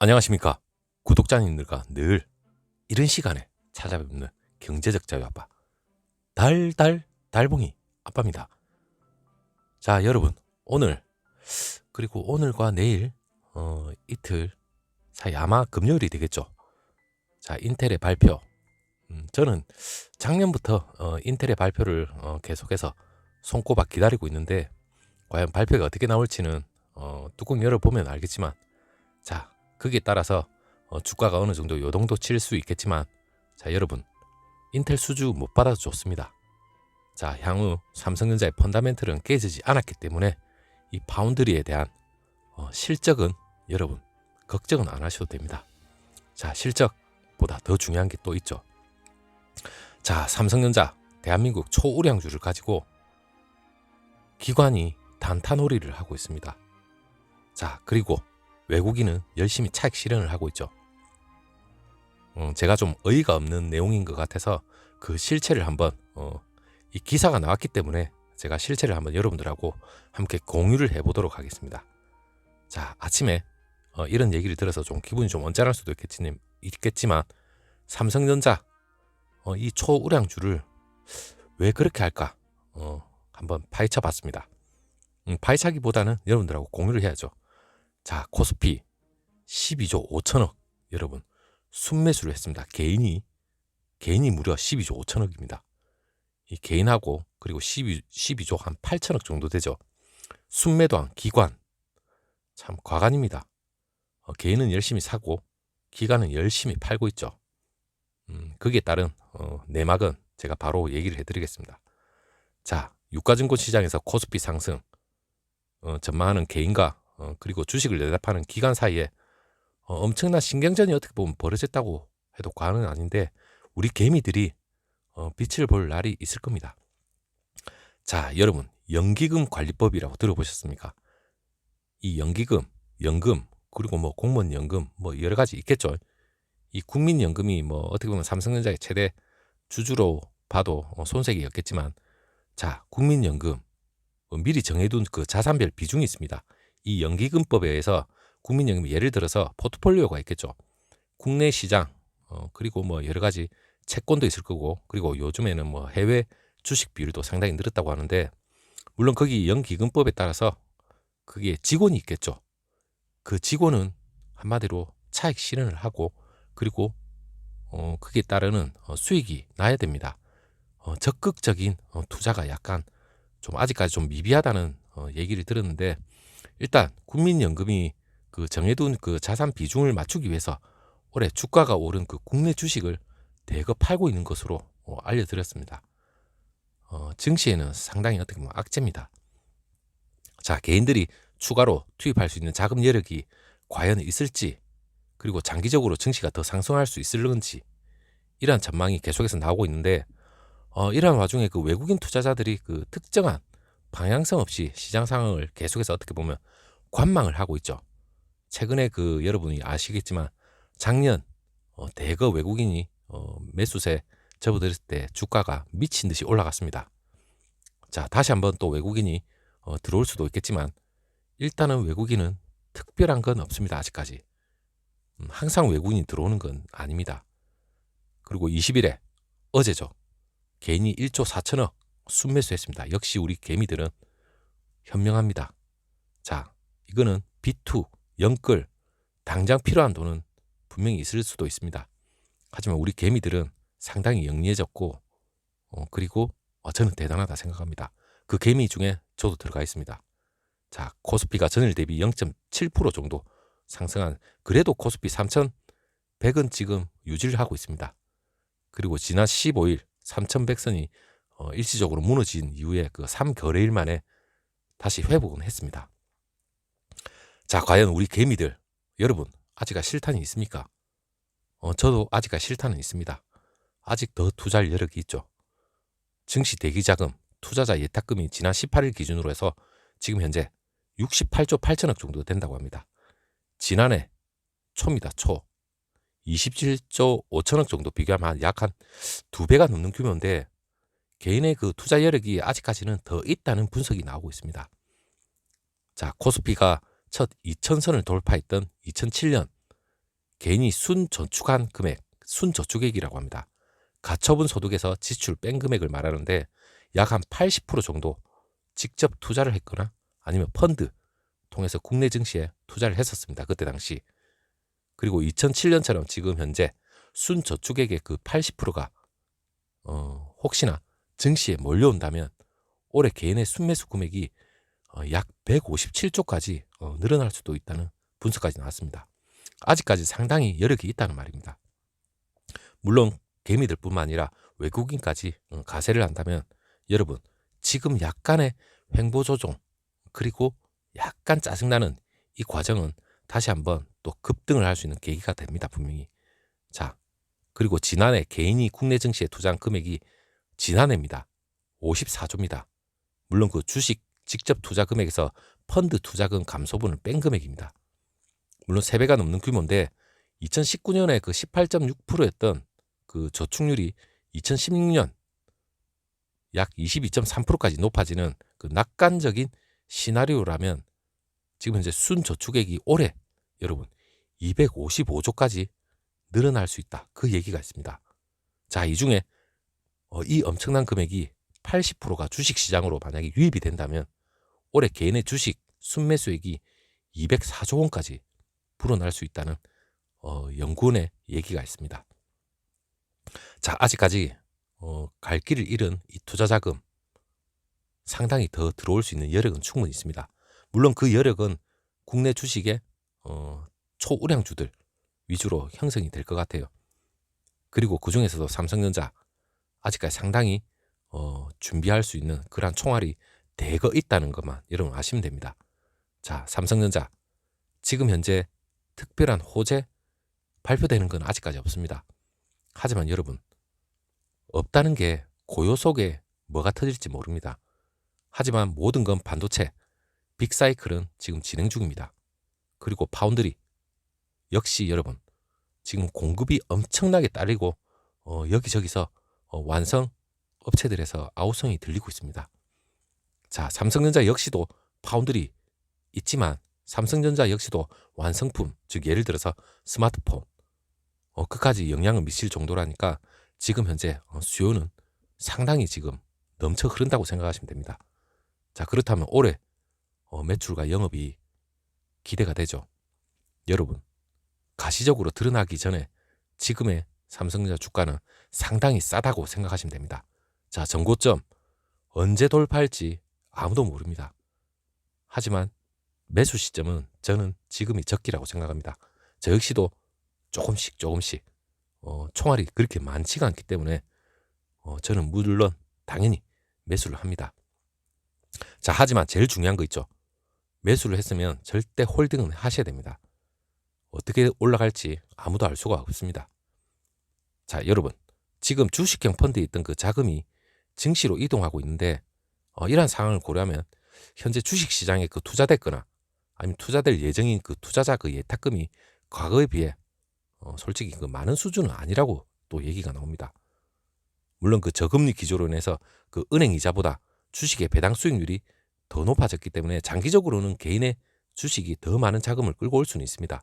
안녕하십니까. 구독자님들과 늘 이런 시간에 찾아뵙는 경제적 자유 아빠 달봉이 아빠입니다. 자, 여러분, 오늘 그리고 오늘과 내일 이틀 사이 아마 금요일이 되겠죠. 자, 인텔의 발표. 저는 작년부터 인텔의 발표를 계속해서 손꼽아 기다리고 있는데 과연 발표가 어떻게 나올지는 뚜껑 열어보면 알겠지만, 자, 거기에 따라서 주가가 어느 정도 요동도 칠 수 있겠지만, 자, 여러분, 인텔 수주 못 받아도 좋습니다. 자, 향후 삼성전자의 펀더멘털은 깨지지 않았기 때문에 이 파운드리에 대한 실적은 여러분 걱정은 안 하셔도 됩니다. 자, 실적보다 더 중요한 게 또 있죠. 자, 삼성전자 대한민국 초우량주를 가지고 기관이 단타놀이를 하고 있습니다. 자, 그리고 외국인은 열심히 차익 실현을 하고 있죠. 제가 좀 어이가 없는 내용인 것 같아서 그 실체를 한번 이 기사가 나왔기 때문에 제가 실체를 한번 여러분들하고 함께 공유를 해보도록 하겠습니다. 자, 아침에 이런 얘기를 들어서 좀 기분이 좀 언짢을 수도 있겠지만 삼성전자 이 초우량주를 왜 그렇게 할까 한번 파헤쳐 봤습니다. 파헤쳐기보다는 여러분들하고 공유를 해야죠. 자, 코스피 12조 5천억 여러분 순매수를 했습니다. 개인이 무려 12조 5천억입니다. 이 개인하고 그리고 12조 한 8천억 정도 되죠. 순매도한 기관 참 과간입니다. 개인은 열심히 사고 기관은 열심히 팔고 있죠. 거기에 따른 내막은 제가 바로 얘기를 해드리겠습니다. 자, 유가증권 시장에서 코스피 상승 전망하는 개인과 그리고 주식을 내다파는 기관 사이에 엄청난 신경전이 어떻게 보면 벌어졌다고 해도 과언은 아닌데 우리 개미들이 빛을 볼 날이 있을 겁니다. 자, 여러분, 연기금 관리법이라고 들어보셨습니까? 이 연기금, 연금, 그리고 뭐 공무원 연금 뭐 여러 가지 있겠죠. 이 국민연금이 뭐 어떻게 보면 삼성전자의 최대 주주로 봐도 손색이 없겠지만, 자, 국민연금 미리 정해둔 그 자산별 비중이 있습니다. 이 연기금법에 의해서 국민연금이 예를 들어서 포트폴리오가 있겠죠. 국내 시장 그리고 뭐 여러 가지 채권도 있을 거고, 그리고 요즘에는 뭐 해외 주식 비율도 상당히 늘었다고 하는데, 물론 거기 연기금법에 따라서 그게 직원이 있겠죠. 그 직원은 한마디로 차익 실현을 하고 그리고 그게 따르는 수익이 나야 됩니다. 적극적인 투자가 약간 좀 아직까지 좀 미비하다는 얘기를 들었는데, 일단 국민연금이 그 정해둔 그 자산 비중을 맞추기 위해서 올해 주가가 오른 그 국내 주식을 대거 팔고 있는 것으로 알려드렸습니다. 증시에는 상당히 어떻게 보면 악재입니다. 자, 개인들이 추가로 투입할 수 있는 자금 여력이 과연 있을지, 그리고 장기적으로 증시가 더 상승할 수 있을런지 이러한 전망이 계속해서 나오고 있는데, 이러한 와중에 그 외국인 투자자들이 그 특정한 방향성 없이 시장 상황을 계속해서 어떻게 보면 관망을 하고 있죠. 최근에 그 여러분이 아시겠지만 작년 대거 외국인이 매수세 접어들었을 때 주가가 미친 듯이 올라갔습니다. 자, 다시 한번 또 외국인이 들어올 수도 있겠지만 일단은 외국인은 특별한 건 없습니다. 아직까지. 항상 외국인이 들어오는 건 아닙니다. 그리고 20일에 어제죠. 개인이 1조 4천억 순매수했습니다. 역시 우리 개미들은 현명합니다. 자, 이거는 B2, 영끌, 당장 필요한 돈은 분명히 있을 수도 있습니다. 하지만 우리 개미들은 상당히 영리해졌고 그리고 저는 대단하다 생각합니다. 그 개미 중에 저도 들어가 있습니다. 자, 코스피가 전일 대비 0.7% 정도 상승한, 그래도 코스피 3,100은 지금 유지를 하고 있습니다. 그리고 지난 15일 3,100선이 일시적으로 무너진 이후에 그 3거래일 만에 다시 회복은 했습니다. 자, 과연 우리 개미들 여러분 아직 실탄이 있습니까? 저도 아직 실탄은 있습니다. 아직 더 투자할 여력이 있죠. 증시 대기자금, 투자자 예탁금이 지난 18일 기준으로 해서 지금 현재 68조 8천억 정도 된다고 합니다. 지난해 초입니다. 초 27조 5천억 정도 비교하면 약 한 2배가 넘는 규모인데, 개인의 그 투자 여력이 아직까지는 더 있다는 분석이 나오고 있습니다. 자, 코스피가 첫 2000선을 돌파했던 2007년 개인이 순저축한 금액, 순저축액이라고 합니다. 가처분 소득에서 지출 뺀 금액을 말하는데 약 한 80% 정도 직접 투자를 했거나 아니면 펀드 통해서 국내 증시에 투자를 했었습니다. 그때 당시. 그리고 2007년처럼 지금 현재 순저축액의 그 80%가 혹시나 증시에 몰려온다면 올해 개인의 순매수 금액이 약 157조까지 늘어날 수도 있다는 분석까지 나왔습니다. 아직까지 상당히 여력이 있다는 말입니다. 물론 개미들뿐만 아니라 외국인까지 가세를 한다면 여러분 지금 약간의 횡보 조정 그리고 약간 짜증나는 이 과정은 다시 한번 또 급등을 할 수 있는 계기가 됩니다. 분명히. 자, 그리고 지난해 개인이 국내 증시에 투자한 금액이 지난해입니다. 54조입니다. 물론 그 주식 직접 투자 금액에서 펀드 투자금 감소분을 뺀 금액입니다. 물론 3배가 넘는 규모인데 2019년에 그 18.6%였던 그 저축률이 2016년 약 22.3%까지 높아지는 그 낙관적인 시나리오라면 지금 현재 순저축액이 올해 여러분 255조까지 늘어날 수 있다. 그 얘기가 있습니다. 자, 이 중에 이 엄청난 금액이 80%가 주식시장으로 만약에 유입이 된다면 올해 개인의 주식 순매수액이 204조 원까지 불어날 수 있다는 연구원의 얘기가 있습니다. 자, 아직까지 갈 길을 잃은 이 투자 자금 상당히 더 들어올 수 있는 여력은 충분히 있습니다. 물론 그 여력은 국내 주식의 초우량주들 위주로 형성이 될 것 같아요. 그리고 그 중에서도 삼성전자 아직까지 상당히 준비할 수 있는 그러한 총알이 대거 있다는 것만 여러분 아시면 됩니다. 자, 삼성전자 지금 현재 특별한 호재 발표되는 건 아직까지 없습니다. 하지만 여러분 없다는 게 고요 속에 뭐가 터질지 모릅니다. 하지만 모든 건 반도체, 빅사이클은 지금 진행 중입니다. 그리고 파운드리 역시 여러분 지금 공급이 엄청나게 딸리고 여기저기서 완성 업체들에서 아우성이 들리고 있습니다. 자, 삼성전자 역시도 파운드리 있지만 삼성전자 역시도 완성품, 즉 예를 들어서 스마트폰 그까지 영향을 미칠 정도라니까 지금 현재 수요는 상당히 지금 넘쳐 흐른다고 생각하시면 됩니다. 자, 그렇다면 올해 매출과 영업이 기대가 되죠. 여러분 가시적으로 드러나기 전에 지금의 삼성전자 주가는 상당히 싸다고 생각하시면 됩니다. 자, 전고점 언제 돌파할지 아무도 모릅니다. 하지만 매수 시점은 저는 지금이 적기라고 생각합니다. 저 역시도 조금씩 총알이 그렇게 많지가 않기 때문에 저는 물론 당연히 매수를 합니다. 자, 하지만 제일 중요한 거 있죠. 매수를 했으면 절대 홀딩은 하셔야 됩니다. 어떻게 올라갈지 아무도 알 수가 없습니다. 자, 여러분 지금 주식형 펀드에 있던 그 자금이 증시로 이동하고 있는데 이러한 상황을 고려하면 현재 주식시장에 그 투자됐거나 아니면 투자될 예정인 그 투자자 그 예탁금이 과거에 비해 솔직히 그 많은 수준은 아니라고 또 얘기가 나옵니다. 물론 그 저금리 기조로 인해서 그 은행 이자보다 주식의 배당 수익률이 더 높아졌기 때문에 장기적으로는 개인의 주식이 더 많은 자금을 끌고 올 수는 있습니다.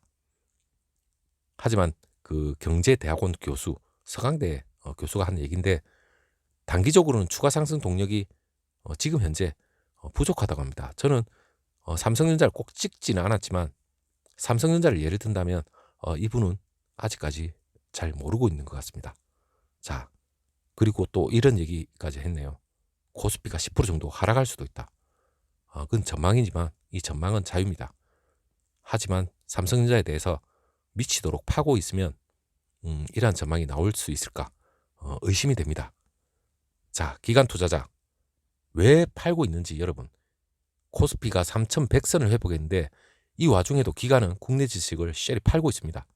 하지만 그 경제대학원 교수 서강대 교수가 한 얘기인데 단기적으로는 추가 상승 동력이 지금 현재 부족하다고 합니다. 저는 삼성전자를 꼭 찍지는 않았지만 삼성전자를 예를 든다면 이분은 아직까지 잘 모르고 있는 것 같습니다. 자, 그리고 또 이런 얘기까지 했네요. 코스피가 10% 정도 하락할 수도 있다. 그건 전망이지만 이 전망은 자유입니다. 하지만 삼성전자에 대해서 미치도록 파고 있으면 이러한 전망이 나올 수 있을까 의심이 됩니다. 자, 기관 투자자 왜 팔고 있는지 여러분 코스피가 3100선을 회복했는데 이 와중에도 기관은 국내 주식을 쉐리 팔고 있습니다.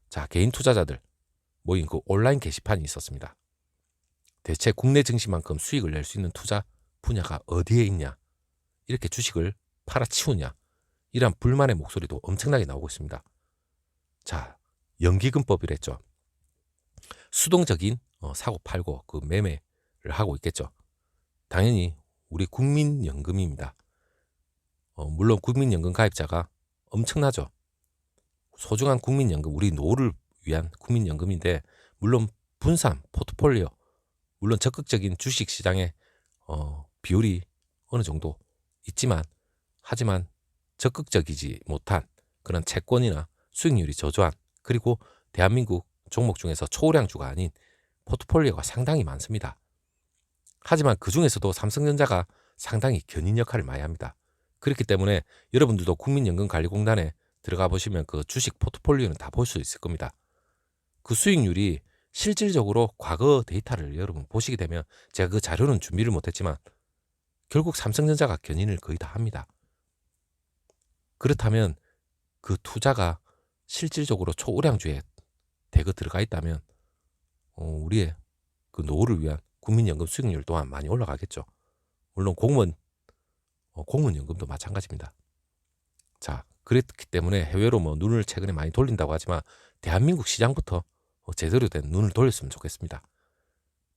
자, 개인 투자자들 모인 그 온라인 게시판이 있었습니다. 대체 국내 증시만큼 수익을 낼 수 있는 투자 분야가 어디에 있냐, 이렇게 주식을 팔아치우냐, 이러한 불만의 목소리도 엄청나게 나오고 있습니다. 자, 연기금법이랬죠. 수동적인 사고 팔고 그 매매를 하고 있겠죠. 당연히 우리 국민연금입니다. 물론 국민연금 가입자가 엄청나죠. 소중한 국민연금, 우리 노후를 위한 국민연금인데 물론 분산, 포트폴리오, 물론 적극적인 주식시장의 비율이 어느 정도 있지만 하지만 적극적이지 못한 그런 채권이나 수익률이 저조한 그리고 대한민국 종목 중에서 초우량주가 아닌 포트폴리오가 상당히 많습니다. 하지만 그중에서도 삼성전자가 상당히 견인 역할을 많이 합니다. 그렇기 때문에 여러분들도 국민연금관리공단에 들어가 보시면 그 주식 포트폴리오는 다 볼 수 있을 겁니다. 그 수익률이 실질적으로 과거 데이터를 여러분 보시게 되면 제가 그 자료는 준비를 못했지만 결국 삼성전자가 견인을 거의 다 합니다. 그렇다면 그 투자가 실질적으로 초우량주에 대거 들어가 있다면 우리의 그 노후를 위한 국민연금 수익률 또한 많이 올라가겠죠. 물론 공무원연금도 마찬가지입니다. 자, 그랬기 때문에 해외로 눈을 최근에 많이 돌린다고 하지만 대한민국 시장부터 제대로 된 눈을 돌렸으면 좋겠습니다.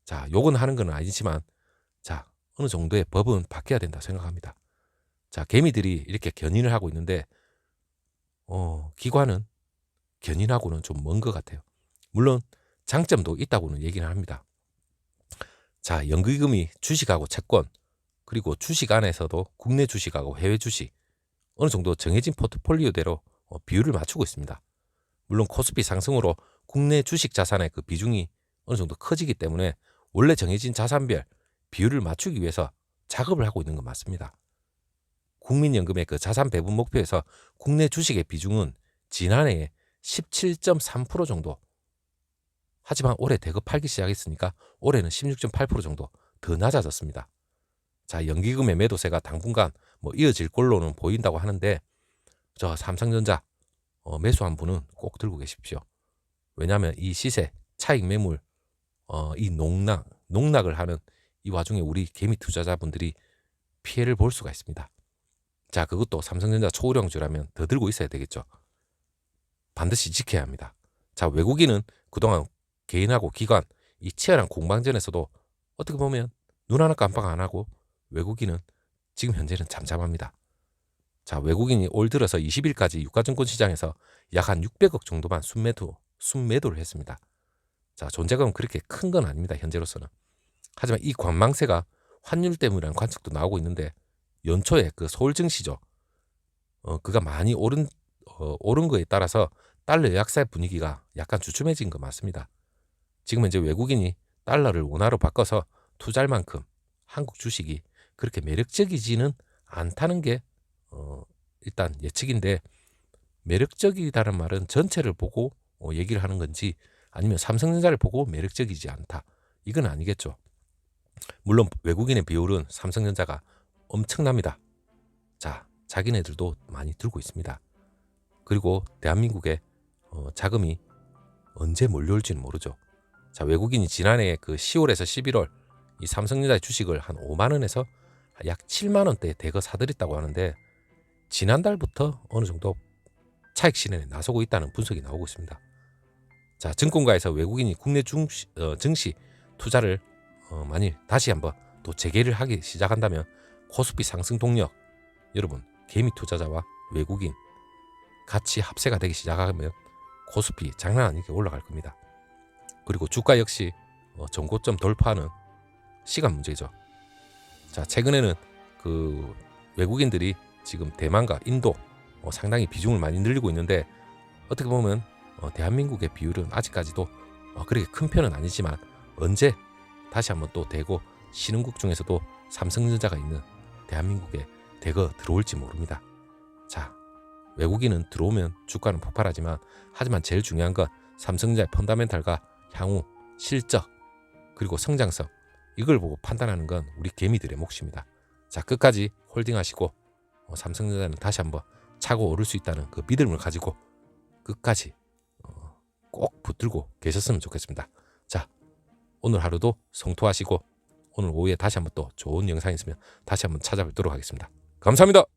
자, 욕은 하는 건 아니지만 자, 어느 정도의 법은 바뀌어야 된다 생각합니다. 자, 개미들이 이렇게 견인을 하고 있는데 기관은 견인하고는 좀 먼 것 같아요. 물론 장점도 있다고는 얘기는 합니다. 자, 연기금이 주식하고 채권 그리고 주식 안에서도 국내 주식하고 해외 주식 어느 정도 정해진 포트폴리오대로 비율을 맞추고 있습니다. 물론 코스피 상승으로 국내 주식 자산의 그 비중이 어느 정도 커지기 때문에 원래 정해진 자산별 비율을 맞추기 위해서 작업을 하고 있는 건 맞습니다. 국민연금의 그 자산 배분 목표에서 국내 주식의 비중은 지난해에 17.3% 정도. 하지만 올해 대거 팔기 시작했으니까 올해는 16.8% 정도 더 낮아졌습니다. 자, 연기금의 매도세가 당분간 이어질 걸로는 보인다고 하는데 저 삼성전자 매수한 분은 꼭 들고 계십시오. 왜냐하면 이 시세, 차익 매물, 이 농락을 하는 이 와중에 우리 개미 투자자분들이 피해를 볼 수가 있습니다. 자, 그것도 삼성전자 초우량주라면 더 들고 있어야 되겠죠. 반드시 지켜야 합니다. 자, 외국인은 그동안 개인하고 기관 이 치열한 공방전에서도 어떻게 보면 눈 하나 깜빡 안 하고 외국인은 지금 현재는 잠잠합니다. 자, 외국인이 올 들어서 20일까지 유가증권 시장에서 약 한 600억 정도만 순매도를 했습니다. 자, 존재감은 그렇게 큰 건 아닙니다. 현재로서는. 하지만 이 관망세가 환율 때문이라는 관측도 나오고 있는데 연초에 그 서울 증시죠. 그가 많이 오른 거에 따라서 달러 약세 분위기가 약간 주춤해진 거 맞습니다. 지금 이제 외국인이 달러를 원화로 바꿔서 투자할 만큼 한국 주식이 그렇게 매력적이지는 않다는 게 일단 예측인데 매력적이다는 말은 전체를 보고 얘기를 하는 건지 아니면 삼성전자를 보고 매력적이지 않다. 이건 아니겠죠. 물론 외국인의 비율은 삼성전자가 엄청납니다. 자, 자기네들도 많이 들고 있습니다. 그리고 대한민국에 자금이 언제 몰려올지는 모르죠. 자, 외국인이 지난해 그 10월에서 11월 이 삼성전자의 주식을 한 5만 원에서 약 7만 원대에 대거 사들였다고 하는데 지난달부터 어느 정도 차익 실현에 나서고 있다는 분석이 나오고 있습니다. 자, 증권가에서 외국인이 국내 증시 투자를 만일 다시 한번 또 재개를 하기 시작한다면 코스피 상승 동력 여러분 개미 투자자와 외국인 같이 합세가 되기 시작하면 코스피 장난 아니게 올라갈 겁니다. 그리고 주가 역시 전고점 돌파하는 시간 문제죠. 자, 최근에는 그 외국인들이 지금 대만과 인도 상당히 비중을 많이 늘리고 있는데 어떻게 보면 대한민국의 비율은 아직까지도 그렇게 큰 편은 아니지만 언제 다시 한번 또 대고 신흥국 중에서도 삼성전자가 있는 대한민국에 대거 들어올지 모릅니다. 자, 외국인은 들어오면 주가는 폭발하지만 하지만 제일 중요한 건 삼성전자의 펀더멘탈과 향후 실적 그리고 성장성 이걸 보고 판단하는 건 우리 개미들의 몫입니다. 자, 끝까지 홀딩하시고 삼성전자는 다시 한번 차고 오를 수 있다는 그 믿음을 가지고 끝까지 꼭 붙들고 계셨으면 좋겠습니다. 자, 오늘 하루도 성토하시고 오늘 오후에 다시 한번 또 좋은 영상 있으면 다시 한번 찾아뵙도록 하겠습니다. 감사합니다.